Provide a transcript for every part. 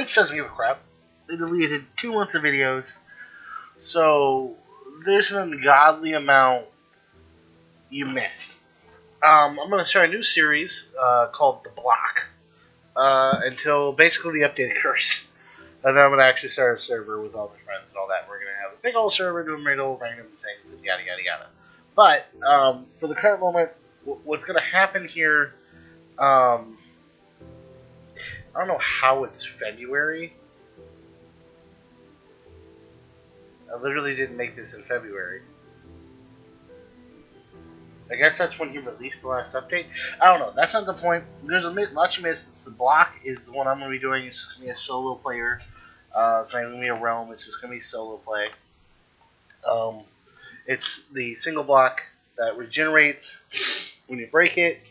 Twitch doesn't give a crap. They deleted 2 months of videos. So there's an ungodly amount you missed. I'm going to start a new series called The Block until basically the update occurs. And then I'm going to actually start a server with all my friends and all that. We're going to have a big old server doing random things and yada yada yada. But for the current moment, what's going to happen here, I don't know how it's February. I literally didn't make this in February. I guess that's when he released the last update. I don't know. That's not the point. There's a lot you missed. The Block is the one I'm going to be doing. It's just going to be a solo player. It's not going to be a realm. It's just going to be solo play. It's the single block that regenerates when you break it.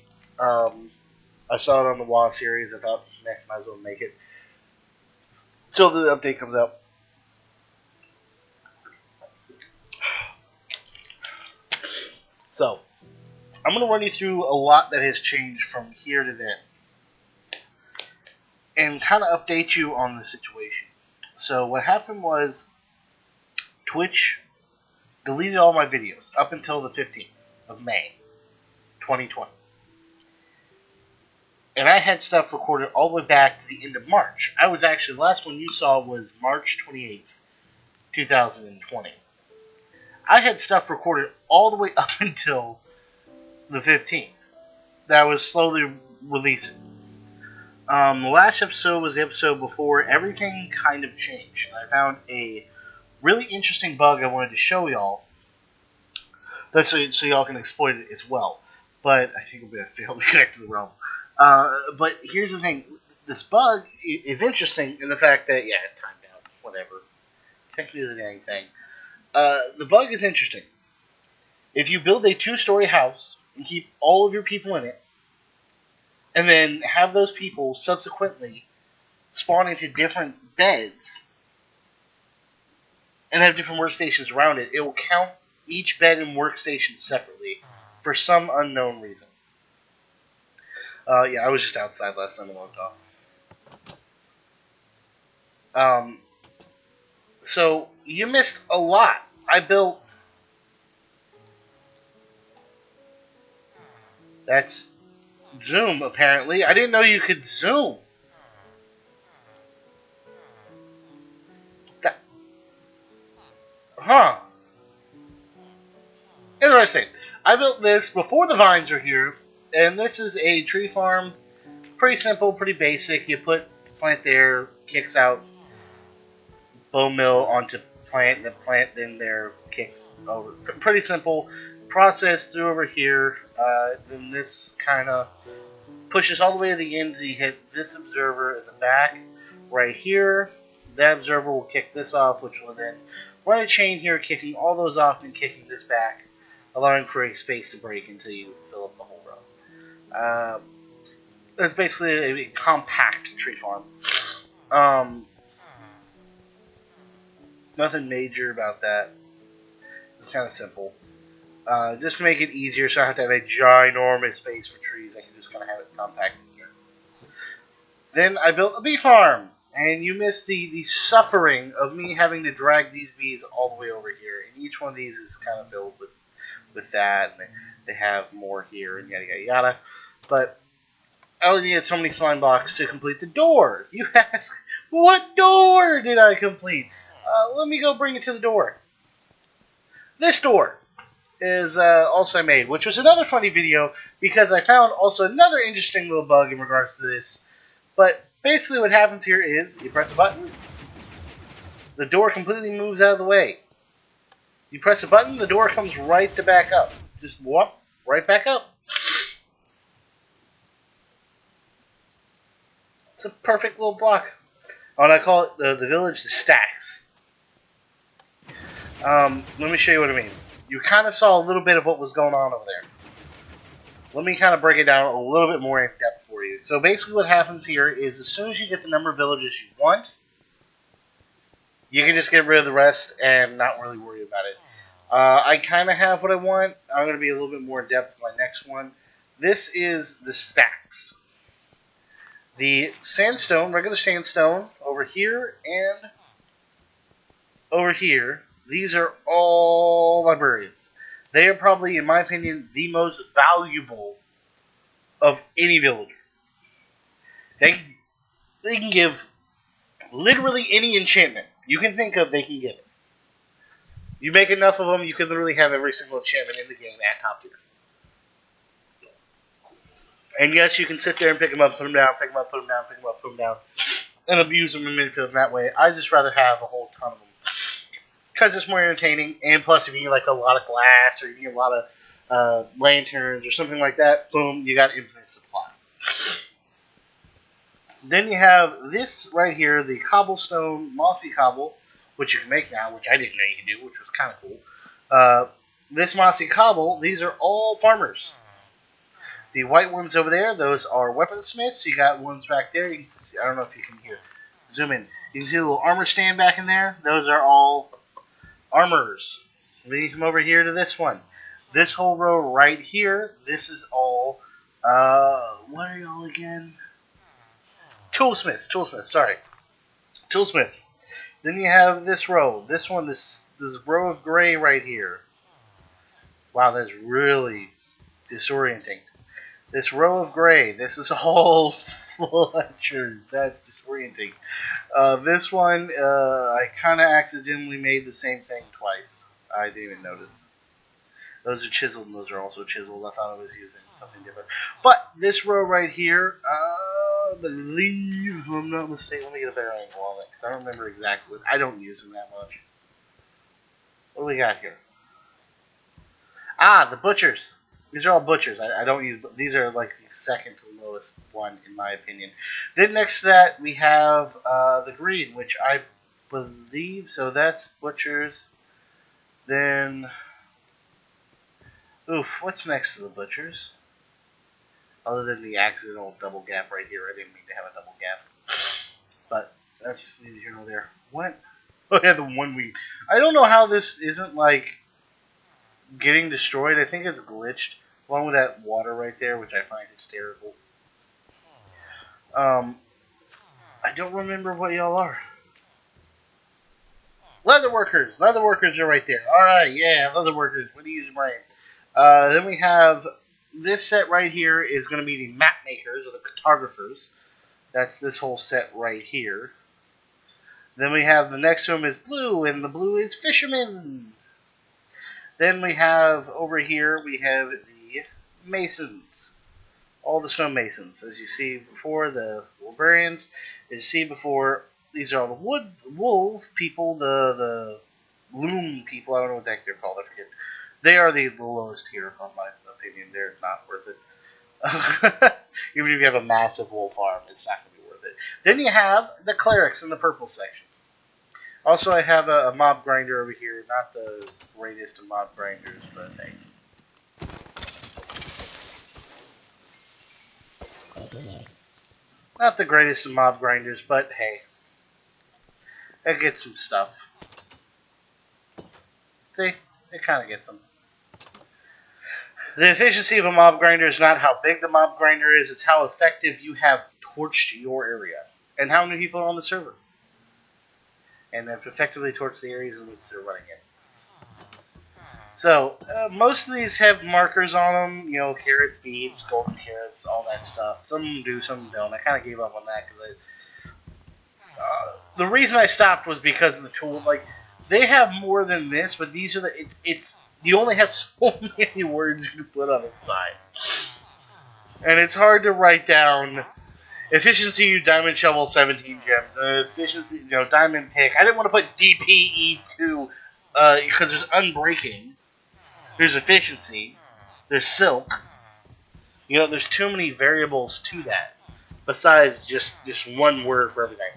I saw it on the WoW series. I thought, might as well make it. So the update comes out. So, I'm going to run you through a lot that has changed from here to then. And kind of update you on the situation. So what happened was Twitch deleted all my videos up until the 15th of May, 2020. And I had stuff recorded all the way back to the end of March. I was actually, the last one you saw was March 28th, 2020. I had stuff recorded all the way up until the 15th that I was slowly releasing. The last episode was the episode before everything kind of changed. I found a really interesting bug I wanted to show y'all, so y'all can exploit it as well. But I think we're going to fail to connect to the realm. But here's the thing. This bug is interesting in the fact that, yeah, it timed out. Whatever. Can't do the dang thing. The bug is interesting. If you build a 2-story house and keep all of your people in it, and then have those people subsequently spawn into different beds and have different workstations around it, it will count each bed and workstation separately for some unknown reason. Yeah, I was just outside last time I logged off. So, you missed a lot. I built... That's Zoom, apparently. I didn't know you could zoom. Huh. Interesting. I built this before the vines were here, and this is a tree farm. Pretty simple, pretty basic. You put plant there, kicks out, bone mill onto plant, the plant then there kicks over. Pretty simple. Process through over here. Then this kind of pushes all the way to the end. So you hit this observer in the back right here. That observer will kick this off, which will then run a chain here, kicking all those off and kicking this back, allowing for a space to break until you fill up the whole row. That's basically a compact tree farm. Nothing major about that. It's kind of simple. Just to make it easier, so I have to have a ginormous space for trees. I can just kind of have it compact in here. Then I built a bee farm, and you missed the suffering of me having to drag these bees all the way over here. And each one of these is kind of filled with that, and they have more here, and yada yada yada. But I only needed so many slime blocks to complete the door. You ask, what door did I complete? Let me go bring it to the door. This door is also made, which was another funny video because I found also another interesting little bug in regards to this. But basically what happens here is you press a button, the door completely moves out of the way. You press a button, the door comes right to back up. Just whoop, right back up. It's a perfect little block. And I call it the village the stacks. Let me show you what I mean. You kind of saw a little bit of what was going on over there. Let me kind of break it down a little bit more in depth for you. So basically what happens here is as soon as you get the number of villages you want, you can just get rid of the rest and not really worry about it. I kind of have what I want. I'm going to be a little bit more in depth with my next one. This is the stacks. The sandstone, regular sandstone, over here and over here, these are all librarians. They are probably, in my opinion, the most valuable of any villager. They, they can give literally any enchantment you can think of, they can give it. You make enough of them, you can literally have every single enchantment in the game at top tier. And yes, you can sit there and pick them up, put them down, pick them up, put them down, pick them up, put them down, and abuse them and manipulate them that way. I just rather have a whole ton of them because it's more entertaining. And plus, if you need like a lot of glass or you need a lot of lanterns or something like that, boom, you got infinite supply. Then you have this right here, the cobblestone mossy cobble, which you can make now, which I didn't know you could do, which was kind of cool. This mossy cobble, these are all farmers. The white ones over there, those are weaponsmiths. You got ones back there. You can see, I don't know if you can hear. Zoom in. You can see a little armor stand back in there. Those are all armorers. Then you come over here to this one. This whole row right here, this is all, what are y'all again? Toolsmiths, sorry. Toolsmiths. Then you have this row. This one, this row of gray right here. Wow, that's really disorienting. This row of gray, this is all Fletchers. That's disorienting. This one, I kind of accidentally made the same thing twice. I didn't even notice. Those are chiseled and those are also chiseled. I thought I was using something different. But this row right here, I believe, if I'm not mistaken, let me get a better angle on it because I don't remember exactly. I don't use them that much. What do we got here? Ah, the butchers. These are all butchers. I don't use. These are like the second to the lowest one in my opinion. Then next to that we have the green, which I believe. So that's butchers. Then, oof. What's next to the butchers? Other than the accidental double gap right here. I didn't mean to have a double gap. But that's neither here nor there. What? Oh yeah, the one week. I don't know how this isn't like getting destroyed. I think it's glitched. Along with that water right there, which I find hysterical. I don't remember what y'all are. Leather workers. Leather workers are right there. Alright, yeah, leather workers. What do you use your brain? Then we have this set right here is going to be the map makers or the cartographers. That's this whole set right here. Then we have the next to them is blue, and the blue is fishermen. Then we have over here, we have the masons. All the stonemasons. As you see before, the librarians. As you see before, these are all the wool people, the loom people. I don't know what the heck they're called. I forget. They are the lowest tier, in my opinion. They're not worth it. Even if you have a massive wool farm, it's not going to be worth it. Then you have the clerics in the purple section. Also, I have a mob grinder over here. Not the greatest of mob grinders, but hey. Not the greatest of mob grinders, but hey. It gets some stuff. See? It kind of gets them. The efficiency of a mob grinder is not how big the mob grinder is, it's how effective you have torched your area. And how many people are on the server. And have effectively torched the areas in which they're running in. So, most of these have markers on them, you know, carrots, beads, golden carrots, all that stuff. Some of them do, some of them don't. I kind of gave up on that because the reason I stopped was because of the tool. Like, they have more than this, but these are you only have so many words you can put on the side. And it's hard to write down efficiency, diamond shovel, 17 gems. Efficiency, you know, diamond pick. I didn't want to put DPE2 because there's unbreaking. There's efficiency. There's silk. You know, there's too many variables to that. Besides just one word for everything.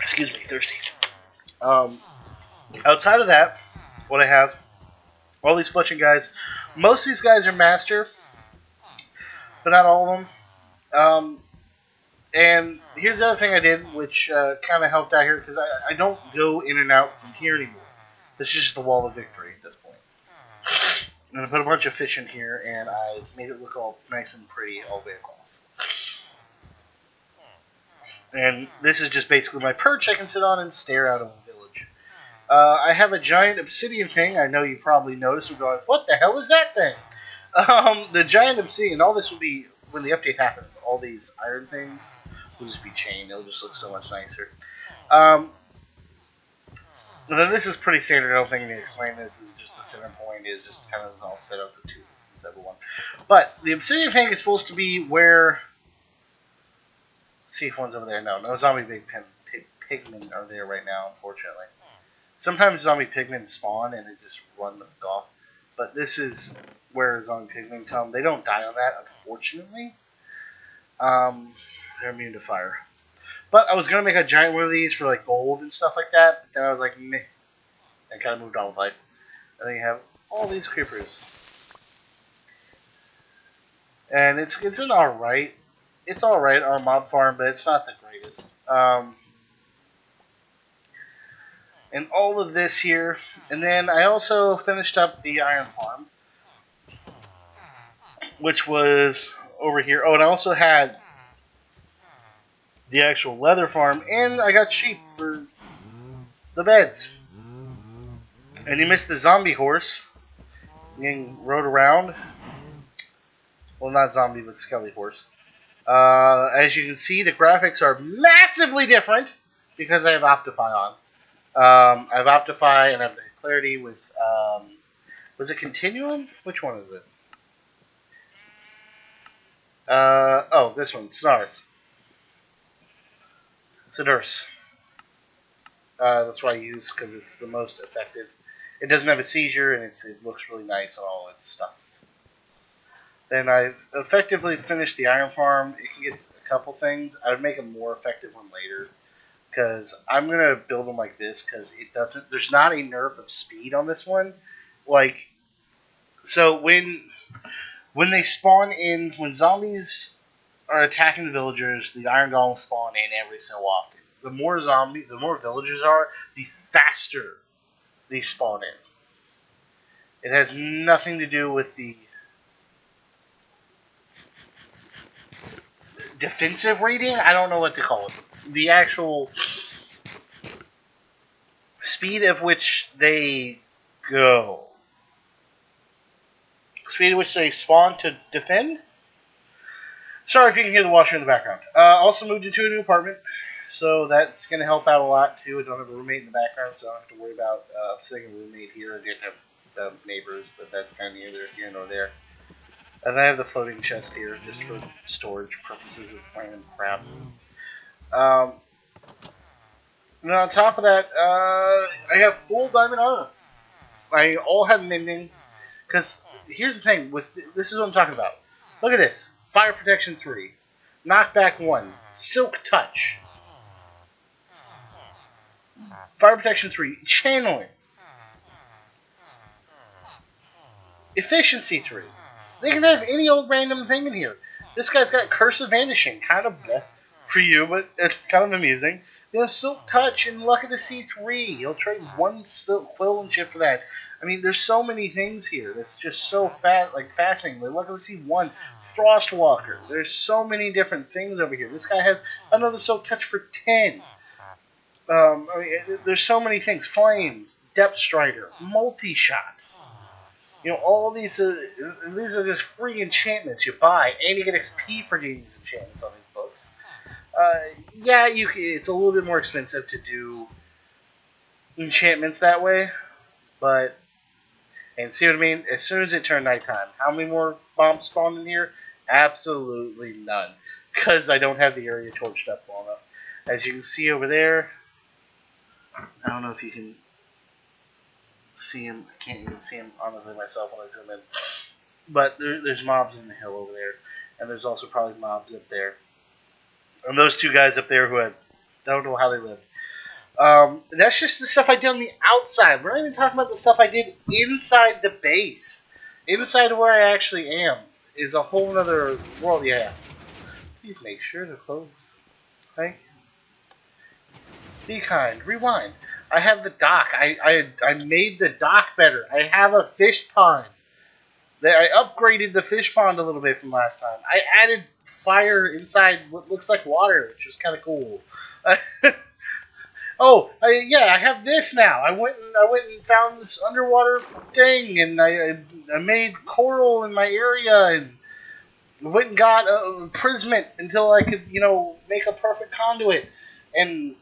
Excuse me, thirsty. Outside of that, what I have, all these fletching guys, most of these guys are master, but not all of them. And here's the other thing I did, which kind of helped out here, because I don't go in and out from here anymore. This is just the wall of victory at this point. And I put a bunch of fish in here, and I made it look all nice and pretty all the way across. And this is just basically my perch I can sit on and stare out of the village. I have a giant obsidian thing. I know you probably noticed. We're going, what the hell is that thing? The giant obsidian, all this will be, when the update happens, all these iron things will just be chained. It'll just look so much nicer. Then this is pretty standard. I don't think I need to explain this. This is just the center point is just kind of all set up to two instead of one. But the obsidian thing is supposed to be where. See if one's over there. No zombie pigmen are there right now, unfortunately. Sometimes zombie pigmen spawn and they just run the fuck off. But this is where zombie pigmen come. They don't die on that, unfortunately. They're immune to fire. But I was going to make a giant one of these for like gold and stuff like that. But then I was like, meh. And kind of moved on with life. And then you have all these creepers. And it's an alright. It's alright on mob farm, but it's not the greatest. And all of this here. And then I also finished up the iron farm. Which was over here. Oh, and I also had the actual leather farm. And I got sheep for the beds. And you missed the zombie horse. Getting rode around. Well, not zombie, but skelly horse. As you can see, the graphics are massively different because I have Optify on. I have Optify and I have the clarity with, was it Continuum? Which one is it? Oh, this one, Snars. Snars. That's what I use because it's the most effective. It doesn't have a seizure and it looks really nice on all its stuff. Then I've effectively finished the iron farm. It can get a couple things. I would make a more effective one later. Because I'm going to build them like this. Because it doesn't. There's not a nerf of speed on this one. Like, so when they spawn in, when zombies are attacking the villagers, the iron golems spawn in every so often. The more villagers are, the faster they spawn in. It has nothing to do with the defensive rating? I don't know what to call it. The actual speed of which they go. Speed at which they spawn to defend? Sorry if you can hear the washer in the background. Also moved into a new apartment, so that's going to help out a lot too. I don't have a roommate in the background, so I don't have to worry about setting a roommate here. I didn't have neighbors, but that's kind of neither here nor there. And I have the floating chest here, just for storage purposes of random crap. And on top of that, I have full diamond armor. I all have mending. Because here's the thing, this is what I'm talking about. Look at this. Fire Protection 3. Knockback 1. Silk Touch. Fire Protection 3. Channeling. Efficiency 3. They can have any old random thing in here. This guy's got Curse of Vanishing. Kind of bleh for you, but it's kind of amusing. They have Silk Touch and Luck of the Sea 3. You'll trade one Silk Quill and shit for that. I mean, there's so many things here that's just so fascinating. Like Luck of the Sea 1, Frostwalker. There's so many different things over here. This guy has another Silk Touch for 10. I mean, there's so many things. Flame, Depth Strider, Multi-Shot. You know, all these are just free enchantments you buy, and you get XP for getting these enchantments on these books. Yeah, it's a little bit more expensive to do enchantments that way, but, and see what I mean? As soon as it turned nighttime, how many more bombs spawned in here? Absolutely none, because I don't have the area torched up well enough. As you can see over there, I don't know if you can see him. I can't even see him honestly myself when I zoom in. But there's mobs in the hill over there, and there's also probably mobs up there. And those two guys up there who I don't know how they live. That's just the stuff I did on the outside. We're not even talking about the stuff I did inside the base. Inside where I actually am is a whole other world. Yeah. Please make sure to close. Thank you. Be kind. Rewind. I have the dock. I made the dock better. I have a fish pond. I upgraded the fish pond a little bit from last time. I added fire inside what looks like water, which was kind of cool. Oh, yeah, I have this now. I went and found this underwater thing, and I made coral in my area, and went and got a prismet until I could, make a perfect conduit. And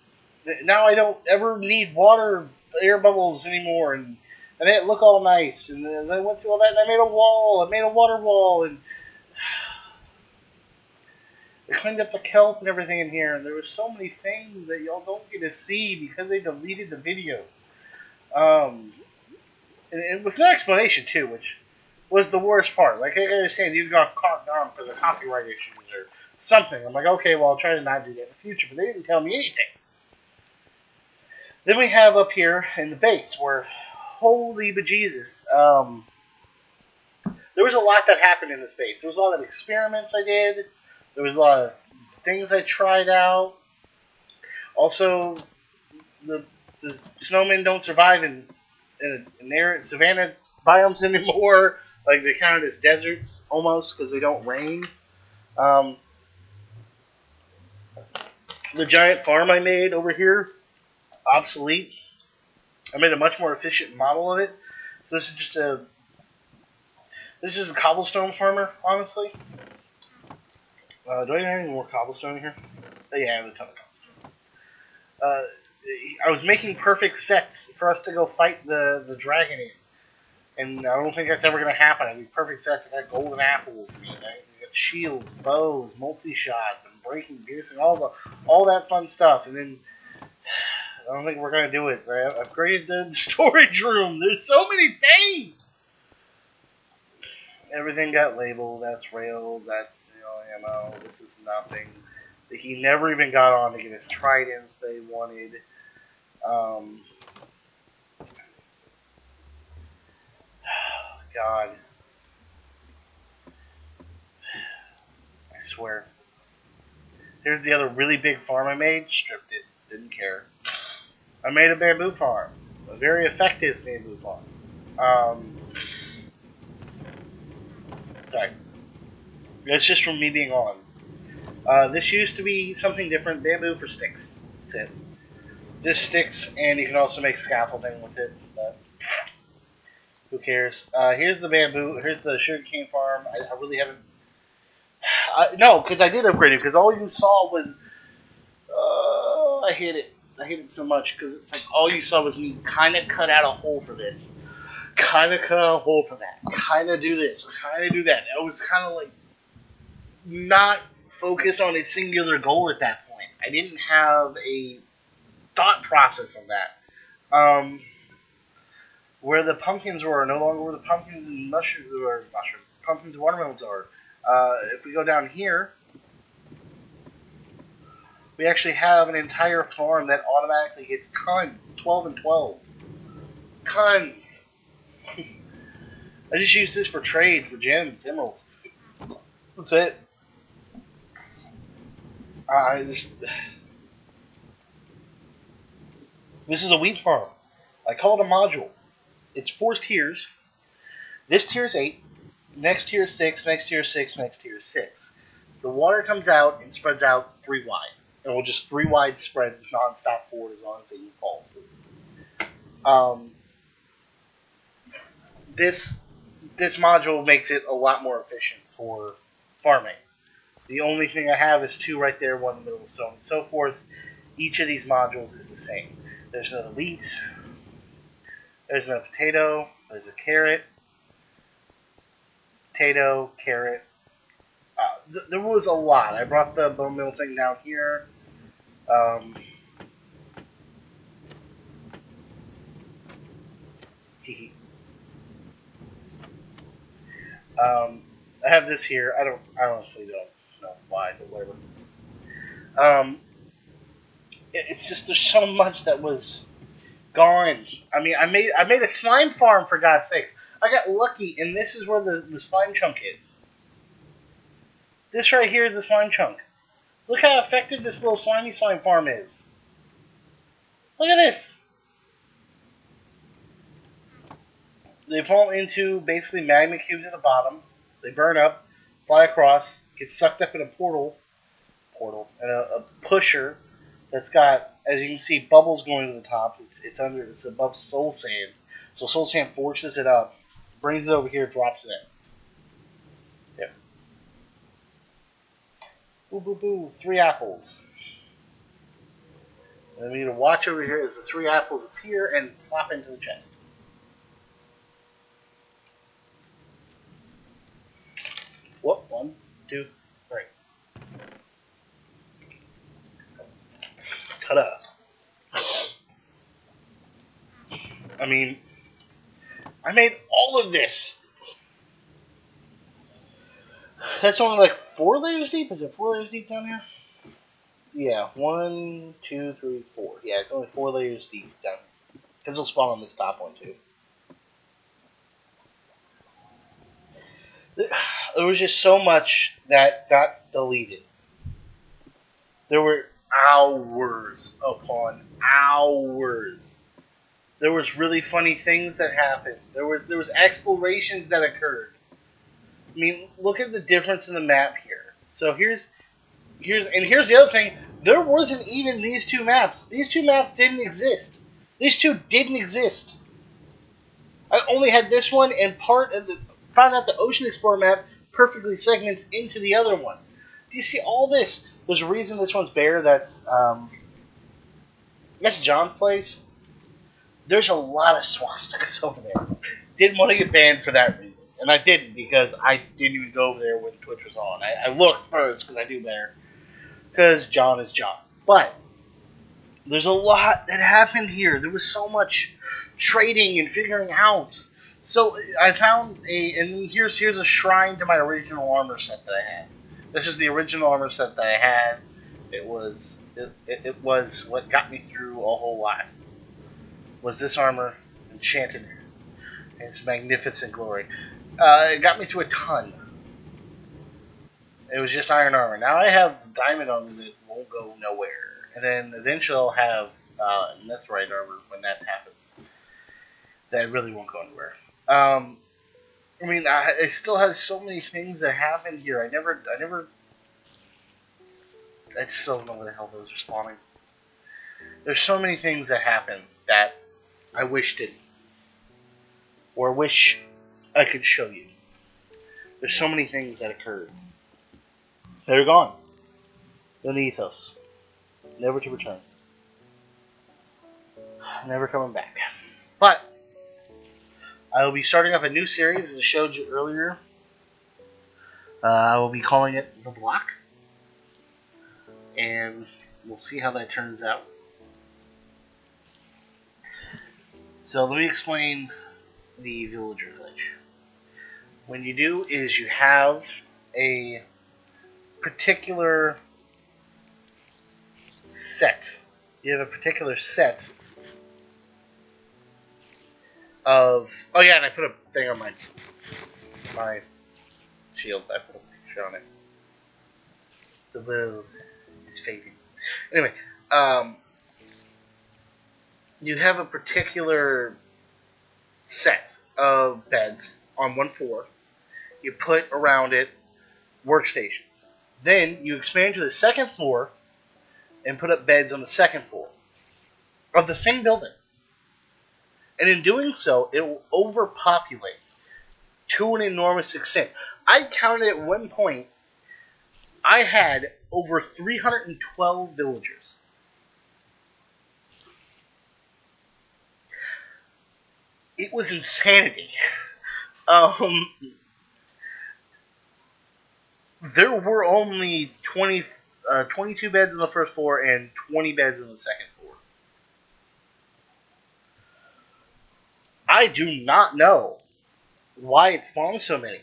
now I don't ever need water air bubbles anymore, and it look all nice. And then I went through all that, and I made a wall. I made a water wall, and I cleaned up the kelp and everything in here. And there were so many things that y'all don't get to see because they deleted the videos. Um, and with no explanation too, which was the worst part. Like I understand you got caught down for the copyright issues or something. I'm like, okay, well I'll try to not do that in the future, but they didn't tell me anything. Then we have up here in the base where, holy bejesus, there was a lot that happened in this base. There was a lot of experiments I did. There was a lot of things I tried out. Also, the the snowmen don't survive in arid savanna biomes anymore. Like they count as deserts almost because they don't rain. Um, the giant farm I made over here obsolete. I made a much more efficient model of it. So this is a cobblestone farmer, honestly. Do I have any more cobblestone here? Oh, yeah, I have a ton of cobblestone. I was making perfect sets for us to go fight the dragon in. And I don't think that's ever going to happen. I need perfect sets. I got golden apples. I got shields, bows, multi-shot, and breaking, piercing, all that fun stuff. And then I don't think we're going to do it. I upgraded the storage room. There's so many things. Everything got labeled. That's rails. That's ammo. This is nothing. He never even got on to get his tridents they wanted. God. I swear. Here's the other really big farm I made. Stripped it. Didn't care. I made a bamboo farm. A very effective bamboo farm. Sorry. That's just from me being on. This used to be something different. Bamboo for sticks. That's it. Just sticks, and you can also make scaffolding with it. But who cares? Here's the bamboo. Here's the sugarcane farm. I really haven't. No, because I did upgrade it. Because all you saw was. I hate it. I hate it so much because it's like all you saw was me kind of cut out a hole for this, kind of cut out a hole for that, kind of do this, kind of do that. I was kind of like not focused on a singular goal at that point. I didn't have a thought process on that. Where the pumpkins were no longer where the pumpkins and pumpkins and watermelons are. If we go down here, we actually have an entire farm that automatically gets tons, 12 and 12. Tons. I just use this for trade, for gems, emeralds. That's it. I just. This is a wheat farm. I call it a module. It's 4 tiers. This tier is 8. Next tier is 6. Next tier is 6. Next tier is 6. The water comes out and spreads out 3 wide. And we'll just 3 wide spread non-stop forward as long as it falls. This module makes it a lot more efficient for farming. The only thing I have is 2 right there, 1 in the middle, so on and so forth. Each of these modules is the same. There's no wheat. There's no potato. There's a carrot. Potato, carrot. There was a lot. I brought the bone meal thing down here. I have this here. I honestly don't know why, but whatever. It's just there's so much that was gone. I mean, I made a slime farm for God's sakes. I got lucky, and this is where the slime chunk is. This right here is the slime chunk. Look how effective this little slimy slime farm is. Look at this. They fall into basically magma cubes at the bottom. They burn up, fly across, get sucked up in a portal, and a pusher that's got, as you can see, bubbles going to the top. It's above soul sand, so soul sand forces it up, brings it over here, drops it in. Yeah. Boo boo boo. 3 apples. And we need to watch over here as the 3 apples appear and plop into the chest. Whoop, 1, 2, 3. Ta-da. I mean, I made all of this. That's only like 4 layers deep. Is it 4 layers deep down here? Yeah, 1, 2, 3, 4. Yeah, it's only 4 layers deep down here. Because it'll spawn on this top one too. There was just so much that got deleted. There were hours upon hours. There was really funny things that happened. There was explorations that occurred. I mean, look at the difference in the map here. So here's the other thing. There wasn't even these 2 maps. These 2 maps didn't exist. These 2 didn't exist. I only had this one and part of the. Found out the Ocean Explorer map perfectly segments into the other one. Do you see all this? There's a reason this one's bare. That's John's place. There's a lot of swastikas over there. Didn't want to get banned for that reason. And I didn't because I didn't even go over there when Twitch was on. I looked first because I do better. Because John is John. But there's a lot that happened here. There was so much trading and figuring out. So I found and here's a shrine to my original armor set that I had. This is the original armor set that I had. It was what got me through a whole lot. Was this armor enchanted in its magnificent glory? It got me through a ton. It was just iron armor. Now I have diamond armor that won't go nowhere, and then eventually I'll have netherite armor when that happens. That really won't go anywhere. I mean, I still have so many things that happened here. I just still don't know where the hell those are spawning. There's so many things that happen that I wish didn't. Or wish I could show you. There's so many things that occurred. They're gone. They're in the ethos. Never to return. Never coming back. But I will be starting up a new series, as I showed you earlier. I will be calling it The Block. And we'll see how that turns out. So let me explain the villager glitch. What you do is you have a particular set. You have a particular set of. Oh yeah, and I put a thing on my shield. I put a picture on it. The world is fading. Anyway, you have a particular set of beds on one floor. You put around it workstations. Then you expand to the second floor and put up beds on the second floor of the same building. And in doing so, it will overpopulate to an enormous extent. I counted at one point, I had over 312 villagers. It was insanity. There were only 22 beds on the first floor and 20 beds on the second floor. I do not know why it spawned so many.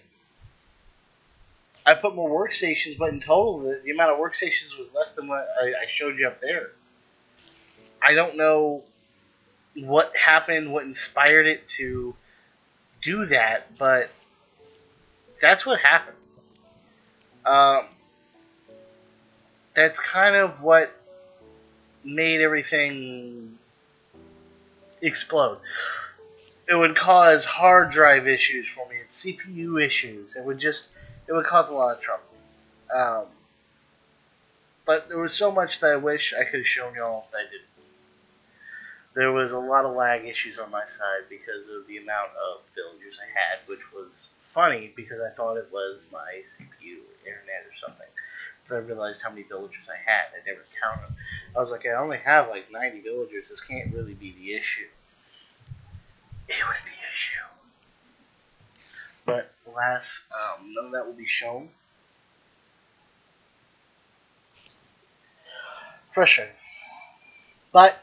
I put more workstations, but in total, the amount of workstations was less than what I showed you up there. I don't know what happened, what inspired it to do that, but that's what happened. That's kind of what made everything explode. it would cause hard drive issues for me and CPU issues. It would cause a lot of trouble. Um, but there was so much that I wish I could have shown y'all that I didn't. There was a lot of lag issues on my side because of the amount of villagers I had, which was funny because I thought it was my CPU or internet or something. But I realized how many villagers I had. I never counted. I was like, I only have like 90 villagers. This can't really be the issue. It was the issue. But alas, none of that will be shown. Frustrating. But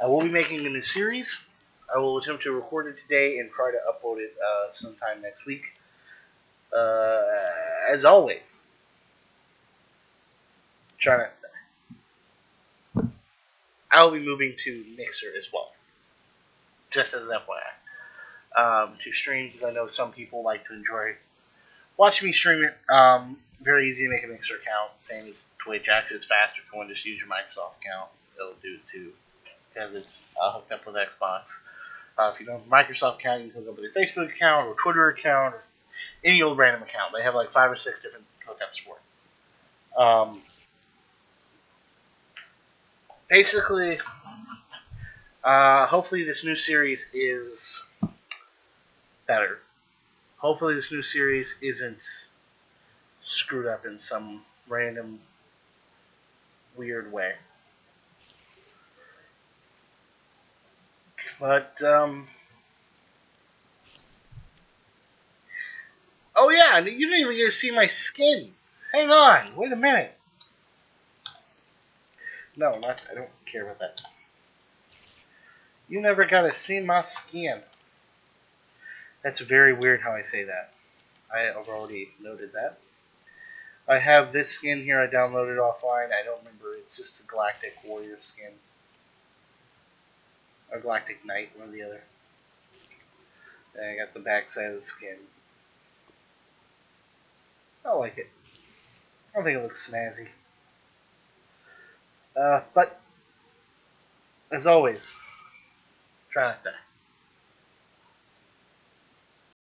I will be making a new series. I will attempt to record it today and try to upload it sometime next week. As always, trying to. I'll be moving to Mixer as well, just as an FYI, to stream because I know some people like to enjoy watching me stream it. Very easy to make a Mixer account, same as Twitch. Actually, it's faster if you want to just use your Microsoft account. It'll do it too because it's hooked up with Xbox. If you don't have a Microsoft account, you can hook up with your Facebook account or Twitter account or any old random account. They have like 5 or 6 different hookups for it. Basically, hopefully this new series is better. Hopefully this new series isn't screwed up in some random weird way. But oh yeah, you didn't even get to see my skin. Hang on, wait a minute. No, I don't care about that. You never got to see my skin. That's very weird how I say that. I have already noted that. I have this skin here I downloaded offline. I don't remember. It's just a Galactic Warrior skin. Or Galactic Knight, one or the other. And I got the back side of the skin. I like it. I think it looks snazzy. But, as always, try not to die.